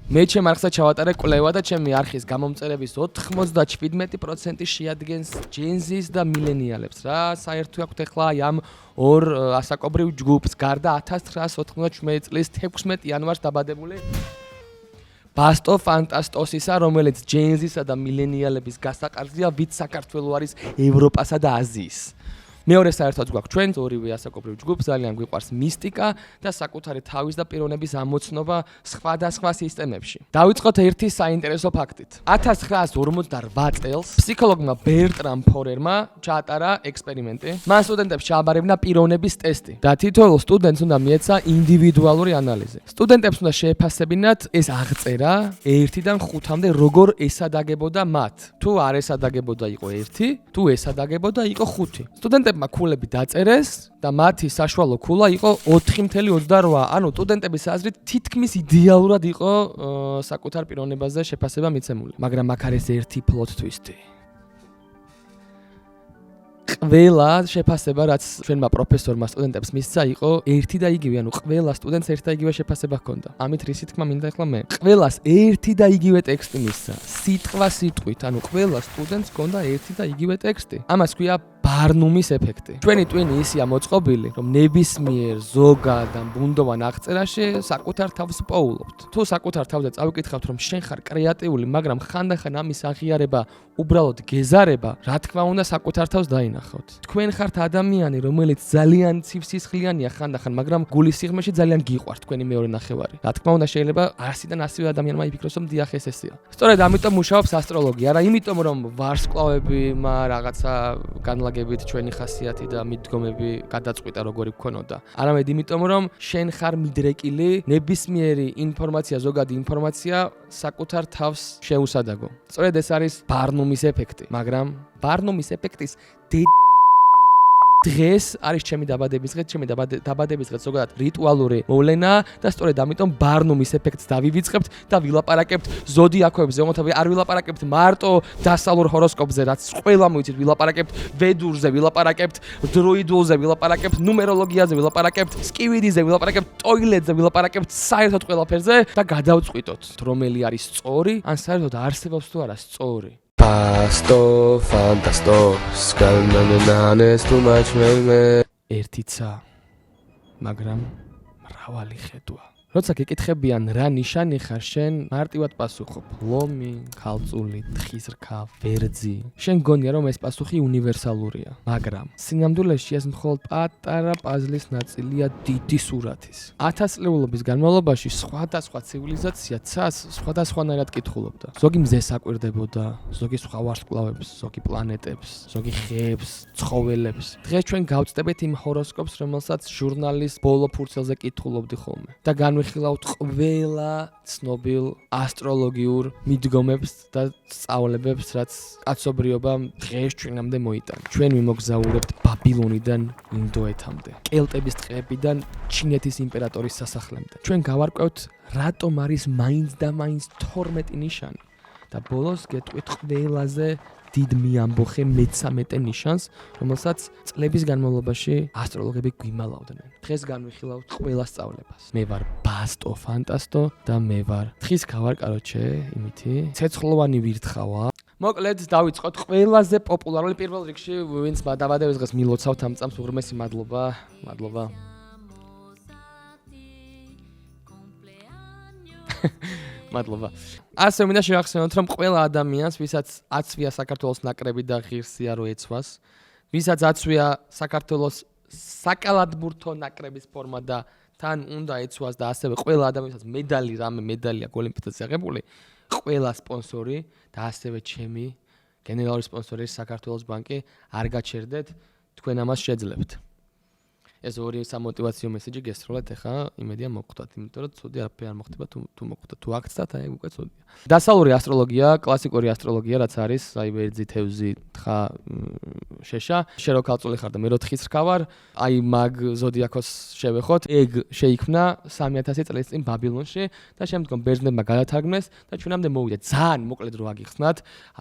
მე ჩემ არხზე ჩავატარე კვლევა და ჩემი არხის გამომწერების 97% შეადგენს ჯენზის და მილენიალებს რა. საერთო აქვთ ახლა აი ამ ორ ასაკობრივ ჯგუფს გარდა 1997 წლის 16 იანვარს დაბადებული ბასტო ფანტასტოსისა, რომელიც ჯენზისა და მილენიალების გასაყარზეა, ვით საქართველო არის ევროპასა და აზიის. მეორე საერთოდ გვაქვს ჩვენს ორივე ასაკობრივ ჯგუფს, ძალიან გვიყვარს მისტიკა და საკუთარი თავის და პიროვნების ამოცნობა სხვადასხვა სისტემებში. დავიწყოთ ერთი საინტერესო ფაქტით. 1958 წელს ფსიქოლოგმა ბერტრამ ფორერმა ჩაატარა ექსპერიმენტი. მან სტუდენტებს ჩააბარებინა პიროვნების ტესტი და თითოეულ სტუდენტს უნდა მიეცა ინდივიდუალური ანალიზი. სტუდენტებს უნდა შეეფასებინათ ეს აღწერა 1-დან 5-მდე როგორ ესადაგებოდა მათ. თუ არ ესადაგებოდა იყო 1, თუ ესადაგებოდა იყო 5. სტუდენტებმა ქულები დაწერეს და მათი საშუალო ქულა იყო 4.28. ანუ სტუდენტების აზრით თითქმის იდეალურად იყო საკუთარ პიროვნებაზე შეფასება მიცემული. მაგრამ აქ არის ერთი plot twist. ყველა შეფასება, რაც ჩვენმა პროფესორმა სტუდენტებს მისცა, იყო ერთი და იგივე, ანუ ყველა სტუდენტს ერთი და იგივე შეფასება ჰქონდა. ამით რისი თქმა მინდა ახლა მე? ყველას ერთი და იგივე ტექსტი მისცა, სიტყვა სიტყვით, ანუ ყველა სტუდენტს ჰქონდა ერთი და იგივე ტექსტი. ამას ქვია ბარნუმის ეფექტი. ჩვენი ტვინი ისია მოწყობილი, რომ ნებისმიერ ზოგად ან ბუნდოვან აღწერაში საკუთარ თავს პოულობთ. თუ საკუთარ თავზე წავიკითხავთ, რომ შენ ხარ კრეატიული, მაგრამ ხანდახან ამის აღიარება უბრალოდ გეზარება, რა თქმა უნდა საკუთარ თავს დაინახავთ. თქვენ ხართ ადამიანი, რომელიც ძალიან ცივსისხლიანია ხანდახან, მაგრამ გულის სიღრმეში ძალიან გიყვართ თქვენი მეორე ნახევარი. რა თქმა უნდა შეიძლება 100-დან 100 ადამიანმა იფიქროს, რომ დიახ ეს ესეა. სწორედ ამიტომ მუშაობს ასტროლოგია, არა იმიტომ რომ ვარსკვლავები რაღაცა განლაგებით ჩვენი ხასიათი და მიდგომები გადაწყვიტა როგორი გქონოდა. არამედ იმიტომ რომ შენ ხარ მიდრეკილი, ნებისმიერი ინფორმაცია, ზოგადი ინფორმაცია საკუთარ თავს შეუსადაგო. სწორედ ეს არის ბარნუმის ეფექტი, მაგრამ ბარნუმის ეფექტის დღეს არის ჩემი დაბადების დღე, ჩემი დაბადების დღე ზოგადად რიტუალური მოვლენა და სწორედ ამიტომ ბარნუმის ეფექტს დავივიწყებთ და ვილაპარაკებთ ზოდიაქოებზე, თუმცა არ ვილაპარაკებთ მარტო დასავლურ ჰოროსკოპზე, რაც ყველა მოიცით, ვილაპარაკებთ ვედურზე, ვილაპარაკებთ დროიდულზე, ვილაპარაკებთ ნუმეროლოგიაზე, ვილაპარაკებთ სკივიდიზე, ვილაპარაკებთ ტოილეტზე, ვილაპარაკებთ საერთოდ ყველაფერზე და გადავწყვიტოთ, რომელი არის სწორი, ან საერთოდ არსებობს თუ არა სწორი. Pasto, fantasto, scalmanes too much me. ერთიცა, მაგრამ მრავალი ხედვა. როცა გეკითხებიან რა ნიშანი ხარ შენ, მარტივად პასუხობ: ლომი, ქალწული, თხიზრქა, ვერძი. შენ გონია რომ ეს პასუხი უნივერსალურია, მაგრამ სინამდვილეში ეს მხოლოდ პატარა პაზლის ნაწილია დიდი სურათის. 1000 წლეულობის განმავლობაში სხვადასხვა ცივილიზაცია ცას სხვადასხვანაირად კითხულობდა. ზოგი მზეს აკვირდებოდა, ზოგი სხვა ვარსკვლავებს, ზოგი პლანეტებს, ზოგი ხეებს, ცხოველებს. დღეს ჩვენ გავწდებით იმ ჰოროსკოპს, რომელსაც ჟურნალის ბოლო ფურცელზე კითხულობდი ხოლმე. და განვიხილავთ ყველა ცნობილ ასტროლოგიურ მიდგომებს და სწავლებებს, რაც კაცობრიობამ დღეს ჩვენამდე მოიტანა. ჩვენ ვიმოგზაურებთ ბაბილონიდან ინდოეთამდე, კელტების ტყეებიდან ჩინეთის იმპერატორის სასახლემდე. ჩვენ გავარკვევთ, რატომ არის მაინც და მაინც 12 ნიშანი და ბოლოს გეტყვით ყველაზე დიდ მიამბოხე მე-13 ნიშანს, რომელსაც წლების განმავლობაში ასტროლოგები გვიმალავდნენ. დღეს განვიხილავთ ყველა სწავლებას. მე ვარ ბასტო ფანტასტო და მე ვარ თხის ქავარ, კაროჩე, იმითი. ცეცხლოვანი ვირთხავა. მოკლედ დავიწყოთ ყველაზე პოპულარული პირველ რიგში, ვინც დაბადების დღეს მილოცავთ ამ წამს, უღრმესი მადლობა. მადლობა. ასე მინდა შევახსენოთ, რომ ყველა ადამიანს, ვისაც აცვია საქართველოს ნაკრები და ღირსია რო ეცვას, ვისაც აცვია საქართველოს საკალათბურთო ნაკრების ფორმა და თან უნდა ეცვას და ასევე ყველა ადამიანს მედალი, რამე მედალი აქვს ოლიმპიადაზე აღებული, ყველა სპონსორი და ასევე ჩემი გენერალური სპონსორი საქართველოს ბანკი არ გაჩერდეთ, თქვენ ამას შეძლებთ. ეს ორი სამოტივაციო მესეჯი გესროლეთ, ახლა იმედია მოგხვდათ, იმიტომ რომ ცუდი არაფერი არ მოხდება თუ მოგხვდათ, თუ აქცდათ, აი უკვე ცუდია. დასავლური ასტროლოგია, კლასიკური ასტროლოგია, რაც არის, აი ვერძი, თევზი, თხა, შეშა, შენ რო ქალწული ხარ და მე რო თხიზრქა ვარ, აი მაგ ზოდიაქოს შევეხოთ, ეგ შეიქმნა 3000 წლის წინ ბაბილონში და შემდგომ ბერძნებმა გადათარგმნეს და ჩვენამდე მოვიდა. ძალიან მოკლედ რო აგიხსნათ,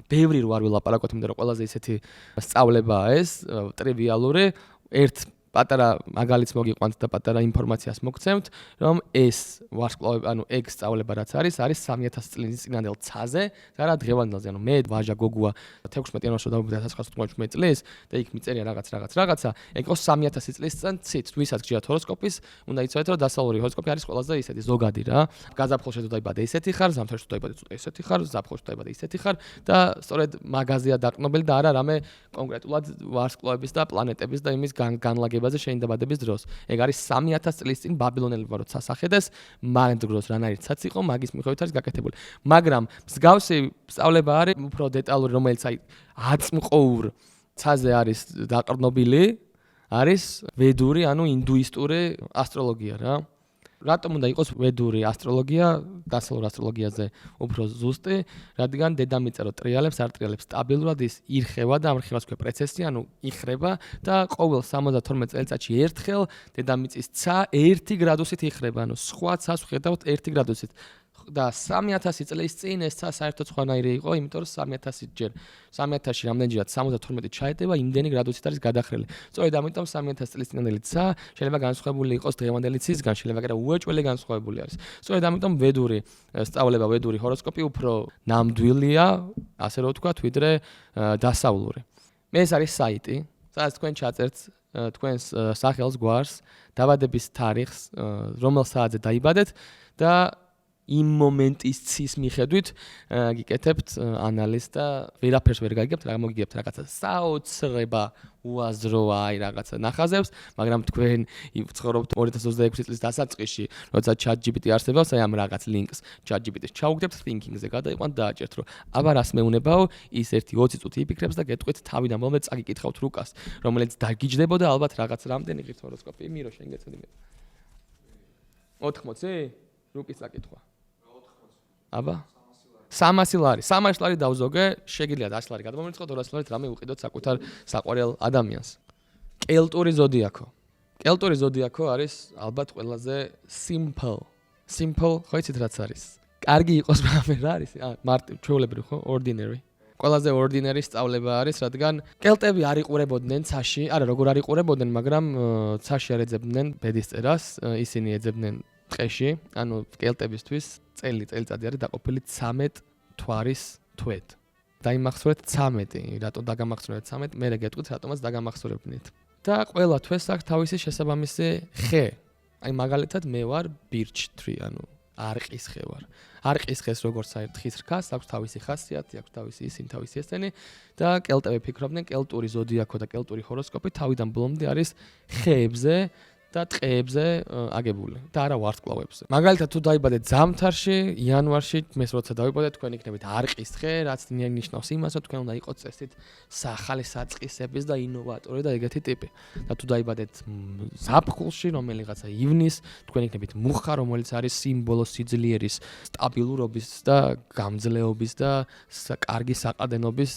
ბევრი რო არ ვილაპარაკოთ, იმიტომ რომ ყველაზე ისეთი სწავლებაა ეს, ტრივიალური, ერთ პატარა მაგალითს მოგიყვანთ და პატარა ინფორმაციას მოგცემთ, რომ ეს ვარსკვლავები, ეგ სწავლება რაც არის 3000 წლის წინანდელ ცაზე და რა დღევანდელზე, მე ვაჟა გოგუა 16 იანვარში დავიბადა 1997 წლის და იქ მიწერია რაღაცა, ეგ იყო 3000 წლის წინ ცით, ვისაც გჯერათ ჰოროსკოპის, უნდა იცოდეთ, რომ დასავლური ჰოროსკოპი არის ყველაზე ისეთი ზოგადი რა. გაზაფხულში თუ დაიბადე ისეთი ხარ, ზამთარში თუ დაიბადე ესეთი ხარ, ზაფხულში თუ დაიბადე ისეთი ხარ და სწორედ მაგაზია დაყრდნობილი და არა რამე კონკრეტულად ვარსკვლავების და პლანეტების და იმის განლაგებაზე შეინდაბადების დროს. ეგ არის 3000 წლის წინ ბაბილონელებმა როცა ასახეს, მაგ დროს რანაირად ცაც იყო, მაგის მიხედვით არის გაკეთებული. მაგრამ მსგავსი სწავლება არის უფრო დეტალური, რომელიც აი აწმყოურ ცაზე არის დაყრდნობილი, არის ვედური, ინდუისტური ასტროლოგია რა. რატომ უნდა იყოს ვედური ასტროლოგია დასავლურ ასტროლოგიაზე უფრო ზუსტი, რადგან დედამიწა რო ტრიალებს, არ ტრიალებს სტაბილურად, ის ირხევა და ამ რხევას ქვია პრეცესი, იხრება და ყოველ 72 წელიწადში ერთხელ დედამიწის ცა 1 გრადუსით იხრება, სხვა ცას ვხედავთ 1 გრადუსით. და 3000 წლის წინ ეს ცა საერთოდ სხვანაირი იყო, იმიტომ რომ 3000 ჯერ 3000-ში რამდენჯერად 72 ჩაეტება, იმდენი გრადუსით არის გადახრილი. სწორედ ამიტომ 3000 წლის წინანდელი ცა შეიძლება განსხვავებული იყოს დღევანდელი ცისგან, შეიძლება კიდევ უეჭველი განსხვავებული არის. სწორედ ამიტომ ვედური სწავლება, ვედური ჰოროსკოპი უფრო ნამდვილია, ასე რომ ვთქვათ, ვიდრე დასავლური. ეს არის საიტი, სადაც თქვენ ჩაწერთ თქვენს სახელს, გვარს, დაბადების თარიღს, რომელ საათზე დაიბადეთ და იმ მომენტის ცის მიხედვით გიკეთებთ ანალიზს და ვერაფერს ვერ გაიგებთ, რა მოგიგებთ რაღაცა საოცრება უაზროა, რაღაცა ნახაზებს, მაგრამ თქვენ ვცხოვრობთ 2026 წლის დასაწყისში, როცა ChatGPT არსებობს, ამ რაღაც ლინკს ChatGPT-ს ჩაუგდებთ thinking-ზე, გადაიყვანთ და აჭერთ, რომ აბა რას მეუნებაო, ის 1-20 წუთი იფიქრებს და გეტყვით თავიდან ბოლომდე წაგიკითხავთ რუკას, რომელიც დაგიჯდებოდა ალბათ რაღაც რამდენი ღირს ჰოროსკოპი, მირო შენ გეცოდი მე. 80? რუკის წაკითხვა. აბა 300 ლარი. 300 ლარი დავზოგე, შეგიძლიათ 100 ლარი გადმომირიცხოთ, 200 ლარით რამე უყიდოთ საკუთარ საყვარელ ადამიანს. კელტური ზოდიაქო არის ალბათ ყველაზე simple. ხო იცით რაც არის? კარგი იყოს, მაგრამ რა არის? ჩვეულებრივი ხო? Ordinary. ყველაზე ordinary სწავლება არის, რადგან კელტები არ იყურებოდნენ ცაში, არა როგორ არ იყურებოდნენ, მაგრამ ცაში არ ეძებდნენ ბედისწერას, ისინი ეძებდნენ ტყეში, კელტებისთვის წელიწადი არის დაყოფილი 13 თვარის თვედ. დაიმახსოვრეთ 13, რატო დაგამახსოვრეთ 13, მე გეტყვით რატომაც დაგამახსოვრებდით. და ყველა თვეს აქვს თავისი შესაბამისი ხე. აი მაგალითად მე ვარ birch-tree, არყის ხე ვარ. არყის ხეს როგორც თხის რქას, აქვს თავისი ხასიათი, აქვს თავისი ისინი, თავისი ესენი და კელტები ფიქრობდნენ, კელტური ზოდიაქო და კელტური ჰოროსკოპი თავიდან ბოლომდე არის ხეებზე და ტყეებზე აგებული და არა ვარსკვლავებზე. მაგალითად თუ დაიბადეთ ზამთარში, იანვარში, მეს როცა დავიბადეთ, თქვენ იქნებით არყის ხე, რაც ნიშნავს იმას, რომ თქვენ უნდა იყოთ წესით სახალი საწყისების და ინოვატორი და ეგეთი ტიპი. და თუ დაიბადეთ ზაფხულში, რომელიღაცა ივნის, თქვენ იქნებით მუხა, რომელიც არის სიმბოლო სიძლიერის, სტაბილურობის და გამძლეობის და კარგი საყრდენობის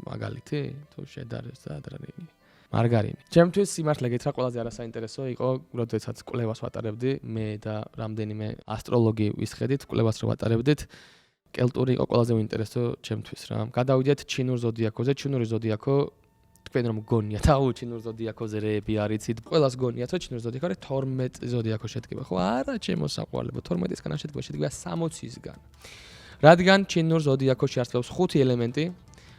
მაგალითი, თუ შედარეს და ადრინი. მარგარინი. ჩემთვის სიმართლე გითხრა ყველაზე არასაინტერესო იყო, როდესაც კვლევას ვატარებდი, მე და რამდენიმე ასტროლოგი ვისხედით, კვლევას რო ვატარებდით, კელტური იყო ყველაზე უინტერესო ჩემთვის რა. გადავიდეთ ჩინურ ზოდიაქოზე, ჩინური ზოდიაქო თქვენ რომ გონიათ, ჩინურ ზოდიაქოზე რეები არიცით, ყველას გონიათ, რომ ჩინურ ზოდიაქო არის 12 ზოდიაქო შედგება, ხო? არა, ჩემო საყვარლებო, 12-ისგან შედგება 60-ისგან. რადგან ჩინურ ზოდიაქოში არსებობს 5 ელემენტი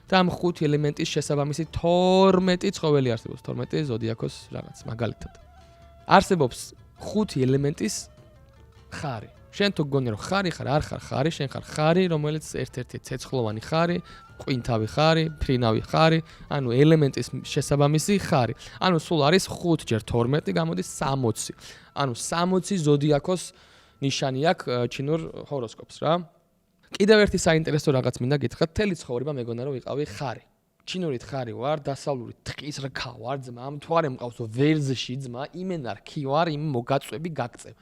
და ამ 5 ელემენტის შესაბამისი 12 ცხოველი არსებობს, 12 ზოდიაქოს რაღაც, მაგალითად. არსებობს 5 ელემენტის ხარი. შენ თუ გონი რომ ხარი ხარ, არ ხარ ხარი, შენ ხარ ხარი, რომელიც ერთ-ერთი ცეცხლოვანი ხარი, ყვინთავი ხარი, ფრინავი ხარი, ელემენტის შესაბამისი ხარი. სულ არის 5 ჯერ 12, გამოდის 60. 60 ზოდიაქოს ნიშანი აქვს ჩინურ ჰოროსკოპს რა. კიდევ ერთი საინტერესო რაღაც მინდა გითხრათ, თელი ცხოვრება მეგონა რომ ვიყავი ხარი. ჩინურით ხარი ვარ, დასავლურით ტყის რქა ვარ, ძმა, მთვარე მყავს ვერზში ძმა, იმენა რქი ვარ, იმ მოგაწვები გაგწევ.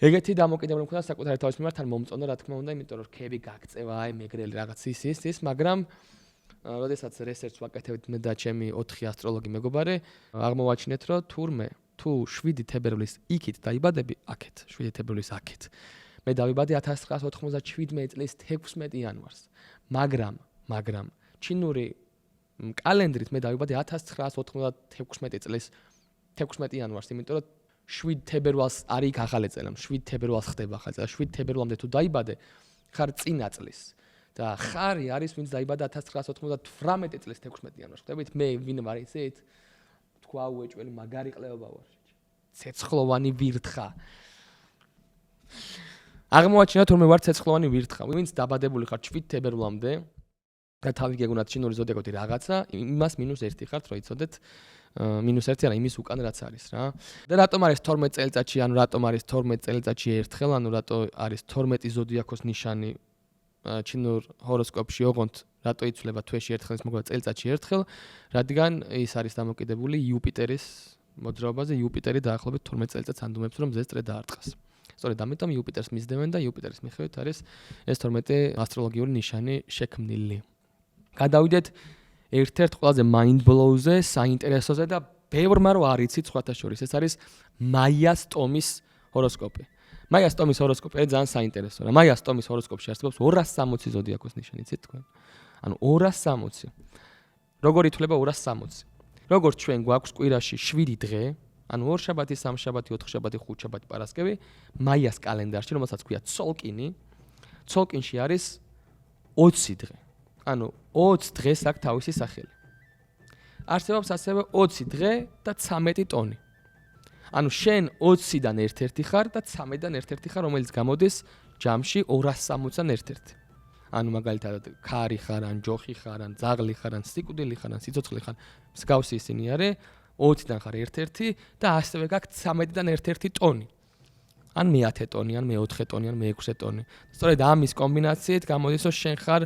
ეგეთი დამოკიდებული მქონდა საკუთარი თავის მიმართ, თან მომწონდა რა თქმა უნდა, იმიტომ რომ რქები გაგწევა, აი მეგრელი რაღაც ის, მაგრამ როდესაც რესერჩს ვაკეთებთ მე და ჩემი 4 ასტროლოგი მეგობარი, აღმოვაჩინეთ რომ თუ 7 თებერვლის იქით დაიბადები, აქეთ, 7 თებერვლის აქეთ. მე დავიბადე 1997 წლის 16 იანვარს. მაგრამ ჩინური კალენდრით მე დავიბადე 1996 წლის 16 იანვარს, იმიტომ რომ 7 თებერვალს არის იქ ახალი წელი, 7 თებერვალს ხდება ახალი წელი. 7 თებერვალამდე თუ დაიბადე, ხარ წინა წლის. და ხარი არის, ვინც დაიბადა 1998 წლის 16 იანვარს. ხდებით, მე ვინ ვარ იცით? თქვა უეჭველი მაგარი ყლეობა ვარ. ცეცხლოვანი ვირთხა. აღმოაჩინა თუ მე ვარ ცეცხლოვანი ვირთხა. ვინც დაბადებული ხარ 7 თებერვალამდე და თავი გეგონათ ჩინური ზოდიაკოთი რაღაცა, იმას -1 ხართ, რომ იცოდეთ. -1 არა, იმის უკან რაც არის რა. და რატომ არის 12 წელიწადში, ანუ რატომ არის 12 წელიწადში ერთხელ, ანუ რატო არის 12 ზოდიაქოს ნიშანი ჩინურ ჰოროსკოპში, ოღონდ რატო იცვლება თვეში ერთხელ, ის მოგება წელიწადში ერთხელ, რადგან ის არის დამოკიდებული იუპიტერის მოძრაობაზე. იუპიტერი დაახლოებით 12 წელიწადს ანდომებს, რომ მზეს წრე დაარტყას. სწორედ ამიტომ იუპიტერს მისდევენ და იუპიტერის მიხედვით არის ეს 12 ასტროლოგიური ნიშანი შექმნილი. გადავიდეთ ერთ-ერთ ყველაზე mind blow-ზე, საინტერესოზე და ბევრმა რო არ იცით სხვათა შორის, ეს არის მაიას ტომის ჰოროსკოპი. მაიას ტომის ჰოროსკოპი ძალიან საინტერესო რა. მაიას ტომის ჰოროსკოპში არსებობს 260 ზოდიაქოს ნიშანი, იცით თქვენ? ანუ 260. როგორ ითვლება 260? როგორც ჩვენ გვაქვს კვირაში 7 დღე, ანუ 2 შაბათი, 3 შაბათი, 4 შაბათი, 5 შაბათი, პარასკევი, მაიას კალენდარში, რომელსაც ქვია ცოლკინი, ცოლკინში არის 20 დღე. ანუ 20 დღეს აქვს თავისი სახელი. არსებობს ასევე 20 დღე და 13 ტონი. ანუ შენ 20-დან ერთ-ერთი ხარ და 13-დან ერთ-ერთი ხარ, რომელიც გამოდის ჯამში 260-დან ერთ-ერთი. ანუ მაგალითად ქარი ხარ, ან ჯოხი ხარ, ან ძაღლი ხარ, ან სიკვდილი ხარ, ან სიცოცხლე ხარ, მსგავსი ისინი არის, 20-დან ხარ ერთ-ერთი და ასევე გაქვს 13-დან ერთ-ერთი ტონი. ან მე-10 ტონი, ან მე-4 ტონი, ან მე-6 ტონი. სწორედ ამის კომბინაციით გამოდის, რომ შენ ხარ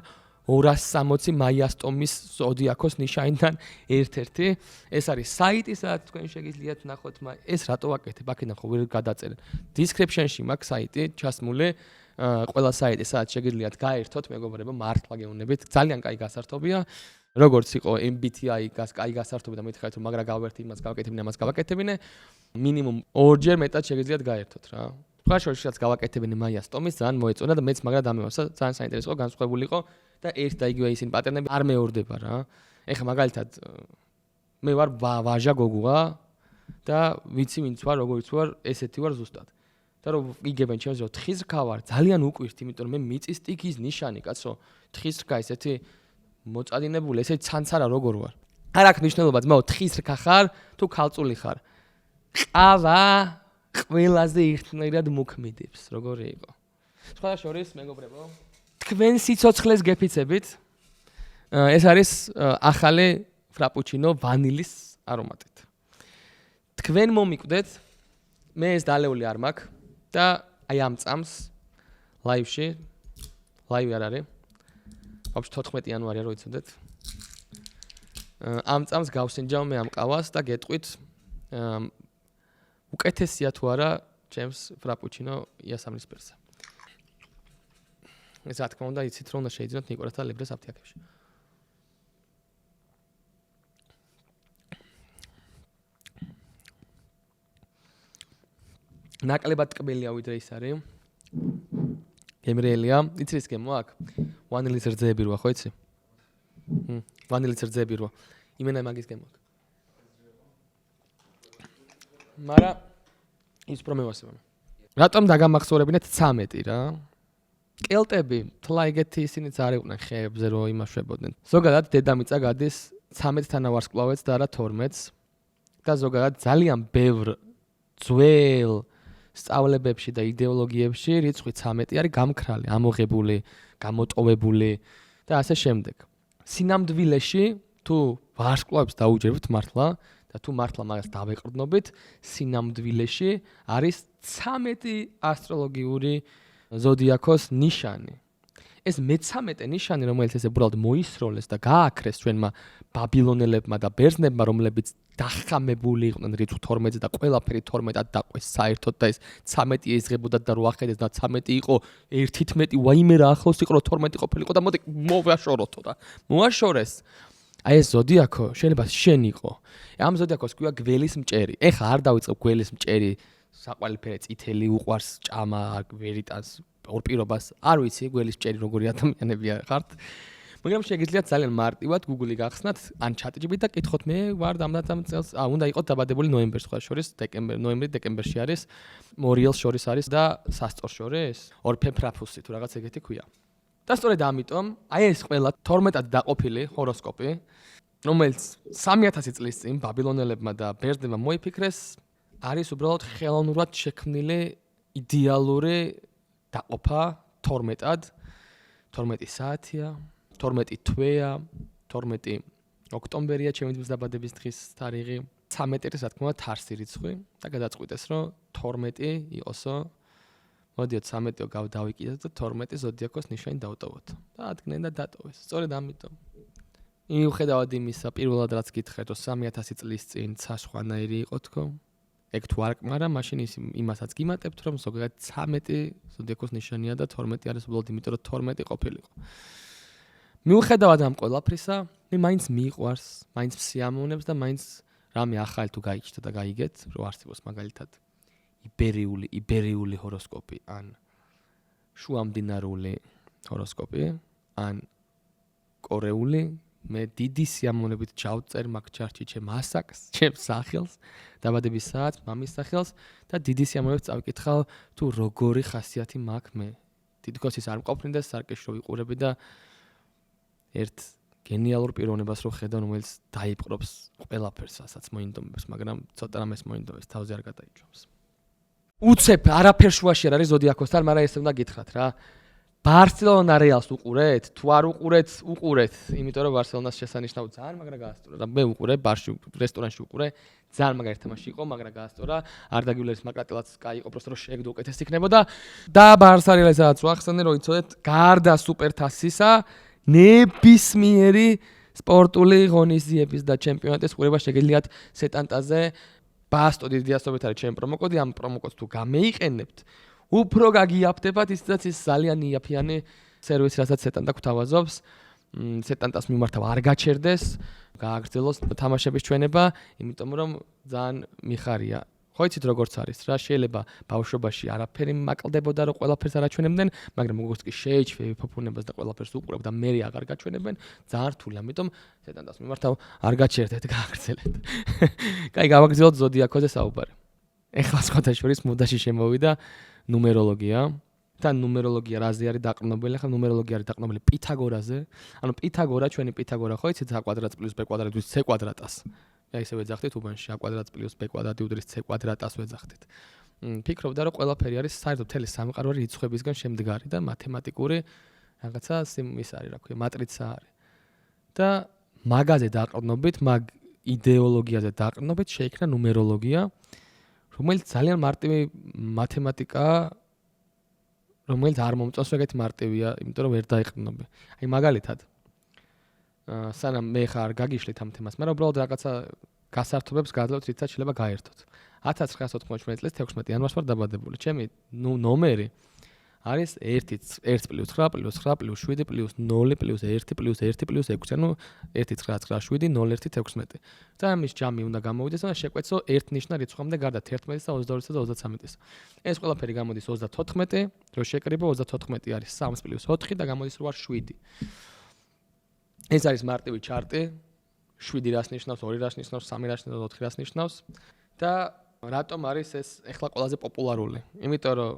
260 მაიას ტომის ზოდიაქოს ნიშანიდან ერთ-ერთი. ეს არის საიტი, სადაც თქვენ შეგიძლიათ ნახოთ, ეს რატო ვაკეთებ? აქედან ხო ვერ გადაწერენ. Description-ში მაქვს საიტი ჩასმული, ყველა საიტი, სადაც შეგიძლიათ გაერთოთ, მეგობრებო, მართლა გეუბნებით, ძალიან კაი გასართობია. როგორც იყო MBTI კაი გასართობი და მითხარით რომ მაგრა გავერთი, იმას გავაკეთებინე, ამას გავაკეთებინე, მინიმუმ 2-ჯერ მეტად შეგიძლიათ გაერთოთ რა. სხვა შორისაც გავაკეთებინე მაიას ტომის, ძალიან მოეწონა და მეც მაგრა დამემასა, ძალიან საინტერესო იყო, განსხვავებული იყო და ერთ და იგივე ისინი პატერნები არ მეორდება რა. ეხლა მაგალითად მე ვარ ვაჟა გოგუა და ვიცი ვინც ვარ, როგორიც ვარ, ესეთი ვარ ზუსტად. და რომ იგებენ ჩემს რომ თხიზრქა ვარ, ძალიან უკვირთ, იმიტომ რომ მე მიწის სტიქის ნიშანი, კაცო, თხიზრქა ესეთი მოწადინებული, ესეთი ცანცარა როგორ ვარ. არ აქვს მნიშვნელობა, ძმაო, თხიზრქა ხარ თუ ქალწული ხარ. ყავა ყველაზე ერთნაირად მოქმედებს, როგორი იყო. სხვა შორის, მეგობრებო, თქვენ სიცოცხლეს გეფიცებით. ეს არის ახალი ფრაპუჩინო ვანილის არომატით. თქვენ მომიკვდეთ, მე ეს დალეული არ მაქვს და აი ამ წამს ლაივში, ლაივი არ არის. ვაფშე 14 იანვარია რო იცოდეთ. ამ წამს გავსინჯავ მე ამ ყავას და გეტყვით უკეთესია თუ არა ჩემს ფრაპუჩინო იასამნისფერზე. ეს რა თქმა უნდა იცით რომ უნდა შეიძლება ნიკოლას და ლებდეს აფთიაქებში. ნაკლებად ტკბილია ვიდრე ის არის. გემრიელია, იცი ის გემო აქ. ვანილის რძეები როა, ხო იცი? ვანილის რძეები როა. იმენა მაგის გემო აქ. მაგრამ ის პრომევასება. რატომ დაგამახსოვრებინეთ 13 რა? კელტები, თლა ეგეთი ისინიც არ იყვნენ ხეებზე რომ იმაშვებოდნენ. ზოგადად დედამიწა გადის 13-თან ვარსკვლავედს და არა 12-ს და ზოგადად ძალიან ბევრ ძველ სწავლებებში და იდეოლოგიებში რიცხვი 13 არის გამქრალი, ამოღებული, გამოტოვებული და ასე შემდეგ. სინამდვილეში თუ ვარსკვლავებს დაუჯერებთ მართლა და თუ მართლა მაგას დავეყრდნობით, სინამდვილეში არის 13 ასტროლოგიური ზოდიაქოს ნიშანი. ეს მე-13 ნიშანი, რომელიც ესე უბრალოდ მოისროლეს და გააქრეს ჩვენმა ბაბილონელებმა და ბერძნებმა, რომლებიც დახამებული იყვნენ რიცხვ 12-ზე და ყველაფერი 12-ად დაყვეს საერთოდ და ეს 13 ეძღებოდა და რო ახედეს და 13 იყო 1-11 ვაიმე რა ახლოს იყო 12 ყოფილიყო და მოდი მოვაშოროთო და მოაშორეს. აი ეს ზოდიაქო შეიძლება შენ იყო. ამ ზოდიაქოს ქვია გველის მჭერი. ეხლა არ დავიწყებ გველის მჭერი საყვალიფერე წითელი უყვარს ჭამა ვერიტანს ორ პირობას არ ვიცი გველის მჭერი როგორი ადამიანები ხართ მაგრამ შეგიძლიათ ძალიან მარტივად Google-ი გახსნათ ან ChatGPT-ი და კითხოთ მე ვარ ამ წელს უნდა იყოს დაბადებული ნოემბერს სხვა შორის ნოემბრი-დეკემბერში არის მორიელს შორის არის და სასწორ შორის ორფეფრაფუსი თუ რაღაც ეგეთი ქვია. და სწორედ ამიტომ აი ეს ყველა 12-ად დაყოფილი ჰოროსკოპი რომელიც 3000 წლის წინ ბაბილონელებმა და ბერძნებმა მოიფიქრეს არის უბრალოდ ხელოვნურად შექმნილი იდეალური დაყოფა 12-ად 12 საათია 12 თვეა 12 ოქტომბერია ჩემი ძმის დაბადების დღის თარიღი 13 რა თქმა უნდა თარსი რიცხვი და გადაწყვიტეს რომ 12 იყოსო მოდიოთ 13-ო გავდავიკიდეთ და 12 ზოდიაქოს ნიშანი დავტოვოთ და ადგნენ და დატოვეს სწორედ ამიტომ მიუხედავად იმისა პირველად რაც გითხრეთ რომ 3000 წლის წინ საშვანაირი იყო თქო ეგ თუ არ კმარა მაშინ იმასაც გიმატებთ რომ ზოგადად 13 ზოდიაქოს ნიშანია და 12 არის უბრალოდ იმიტომ რომ 12 ყოფილიყო მიუხედავად ამ ყველაფრისა მე მაინც მიყვარს მაინც სიამოვნებს და მაინც რამე ახალი თუ გაიჩნდა და გაიგეთ რომ არსებობს მაგალითად იბერიული ჰოროსკოპი ან შუამდინარული ჰოროსკოპი ან კორეული მე დიდი სიამოვნებით ჩავწერ მაგ ჩარტში ჩემ ასაკს, ჩემ სახელს, დაბადების საათს, მამის სახელს და დიდი სიამოვნებით წავიკითხავ თუ როგორი ხასიათი მაქვს მე. თითქოს ის არ მყოფნიდა სარკეში რო ვიყურები და ერთ გენიალურ პიროვნებას რო ხედავ, რომელიც დაიპყრობს ყველაფერს, რასაც მოინდომებს, მაგრამ ცოტა რამეს მოინდომებს, თავზე არ გადაიჭრავს. უცებ არაფერ შუაში არ არის ზოდიაქოსთან, მაგრამ ესე უნდა გითხრათ რა. ბარსელონა რეალს უყურეთ? თუ არ უყურეთ, უყურეთ, იმიტომ რომ ბარსელონას შესანიშნავ ძალიან მაგრა გაასწორა. და მე უყურე ბარში რესტორანში უყურე, ძალიან მაგარი თამაში იყო, მაგრამ გაასწორა. არ დაგივლერის მაკრატელაც კაი იყო, პროსტო რომ შეეგდო უკეთესი იქნებოდა. და ბარსა რეალსაც ვახსენე, რომ იცოდეთ, გარდა სუპერთასისა, ნებისმიერი სპორტული ღონისძიების და ჩემპიონატის ყურება შეგიძლიათ სეტანტაზე. ბასტო დიდი ასობით არის ჩემი პრომოკოდი, ამ პრომოკოდს თუ გამეიყენებთ უფრო გაგიაფთებათ ისაც ის ძალიან იაფიანი სერვისი, რასაც სეტანტა გვთავაზობს. სეტანტას მიმართავ არ გაჩერდეს, გააგრძელოს თამაშების ჩვენება, იმიტომ რომ ძალიან მიხარია. ხო იცით როგორც არის რა, შეიძლება ბავშვობაში არაფერი მაკლდებოდა რომ ყველაფერს არაჩვენებდნენ, მაგრამ როგორც კი შეეჩვევი ფოფუნებას და ყველაფერს უყურებ და მე აღარ გაჩვენებენ, ძალიან რთული, ამიტომ სეტანტას მიმართავ არ გაჩერდეთ, გააგრძელეთ. კაი, გავაგრძელოთ ზოდიაქოზე საუბარი. ეხლა სხვათა შორის მოდაში შემოვიდა ნუმეროლოგია. და ნუმეროლოგია რაზე არის დაყრდნობილი? ახლა ნუმეროლოგია არის დაყრდნობილი პითაგორაზე. ანუ პითაგორა, ჩვენი პითაგორა ხო იცით a კვადრატს პლუს b კვადრატი უდრის c კვადრატას. აი ესე ვეძახდით უბანში a კვადრატს პლუს b კვადრატი უდრის c კვადრატას ვეძახდით. ფიქრობდა რომ ყველაფერი არის საერთოდ მთელი სამყარო რიცხვებისგან შემდგარი და მათემატიკური რაღაცა ის არის, რა ქვია, მატრიცა არის. და მაგაზე დაყრდნობით, მაგ იდეოლოგიაზე დაყრდნობით შეიქმნა ნუმეროლოგია, რომელიც ძალიან მარტივი მათემატიკაა, რომელიც არ მომწონს ეგეთი მარტივია, იმიტომ რომ ვერ დაიყრდნობი. აი მაგალითად სანამ მე ხარ გაგიშლით ამ თემას, მაგრამ უბრალოდ რაღაცა გასართობებს გადავთ, რითაც შეიძლება გაერთოთ. 1998 წლის 16 იანვარს ვარ დაბადებული. ჩემი ნომერი არის 1 + 9 + 9 + 7 + 0 + 1 + 1 + 6, ანუ 1997 0116. და ამის ჯამი უნდა გამოვიდეს და შეკვეცო ერთ ნიშნა რიცხვამდე გარდა 11-ის და 22-ის და 33-ის. ეს ყველაფერი გამოდის 34, რო შეკრიბო 34 არის 3 + 4 და გამოდის რო არის 7. ეს არის მარტივი ჩარტი. 7 რას ნიშნავს, 2 რას ნიშნავს, 3 რას ნიშნავს, 4 რას ნიშნავს და რატომ არის ეს ეხლა ყველაზე პოპულარული? იმიტომ რომ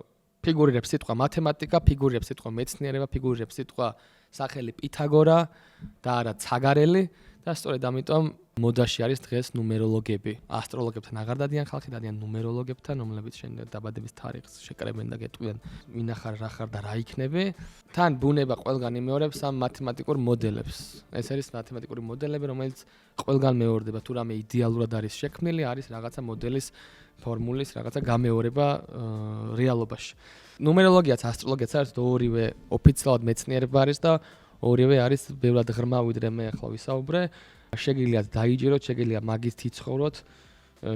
ფიგურირებს სიტყვა მათემატიკა, ფიგურირებს სიტყვა მეცნიერება, ფიგურირებს სიტყვა სახელი პითაგორა და არა ცაგარელი და სწორედ ამიტომ მოდაში არის დღეს ნუმეროლოგები. ასტროლოგებთან აღარ დადიან ხალხი, დადიან ნუმეროლოგებთან, რომლებიც შენ დაბადების თარიღს შეკრებენ და გეტყვიან ვინ ახარ, რა ხარ და რა იქნები. თან ბუნება ყველგან იმეორებს ამ მათემატიკურ მოდელებს. ეს არის მათემატიკური მოდელები, რომელიც ყველგან მეორდება, თუ რამე იდეალურად არის შექმნილი, არის რაღაცა მოდელის ფორმულის რაღაცა გამეორება რეალობაში. ნუმეროლოგიაც, ასტროლოგიაც არის ორივე ოფიციალურად მეცნიერება არის და ორივე არის ბევრად ღრმა ვიდრე მე ახლა ვისაუბრე. შეგიძლიათ დაიჯეროთ, შეგიძლიათ მაგით იცხოვროთ,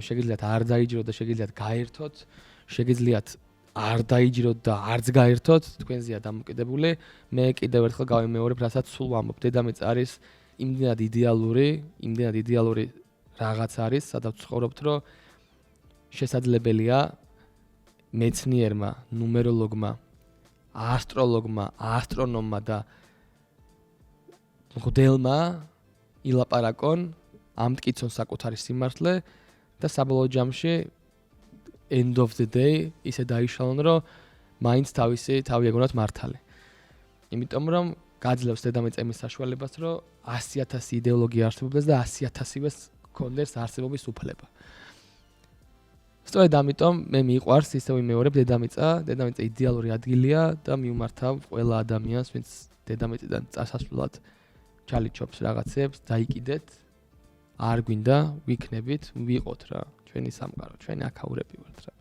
შეგიძლიათ არ დაიჯეროთ და შეგიძლიათ გაერთოთ, შეგიძლიათ არ დაიჯეროთ და არც გაერთოთ, თქვენზეა დამოკიდებული. მე კიდევ ერთხელ გავიმეორებ, რასაც სულ ვამბობ, დედამიწა არის იმდენად იდეალური რაღაც არის, სადაც ცხოვრობთ, რომ შესაძლებელია მეცნიერმა, ნუმეროლოგმა, ასტროლოგმა, ასტრონომმა და მღვდელმა ილაპარაკონ, ამტკიცონ საკუთარი სიმართლე და საბოლოო ჯამში end of the day ისე დაიშალონ, რომ მაინც თავი ეგონათ მართალი. იმიტომ რომ გაძლევს დედამიწა იმის საშუალებას, რომ 100,000 იდეოლოგია არსებობდეს და 100,000-ს კონდეს არსებობის უფლება. სწორედ ამიტომ მე მიყვარს ისევ იმეორებ დედამიწა იდეალური ადგილია და მიუმართავ ყველა ადამიანს, ვინც დედამიწიდან წასასვლელად ჩალიჩობს რაღაცებს, დაიკიდეთ. არ გვინდა ვიქნებით, ვიყოთ რა, ჩვენი სამყარო, ჩვენი აქაურები ვართ რა.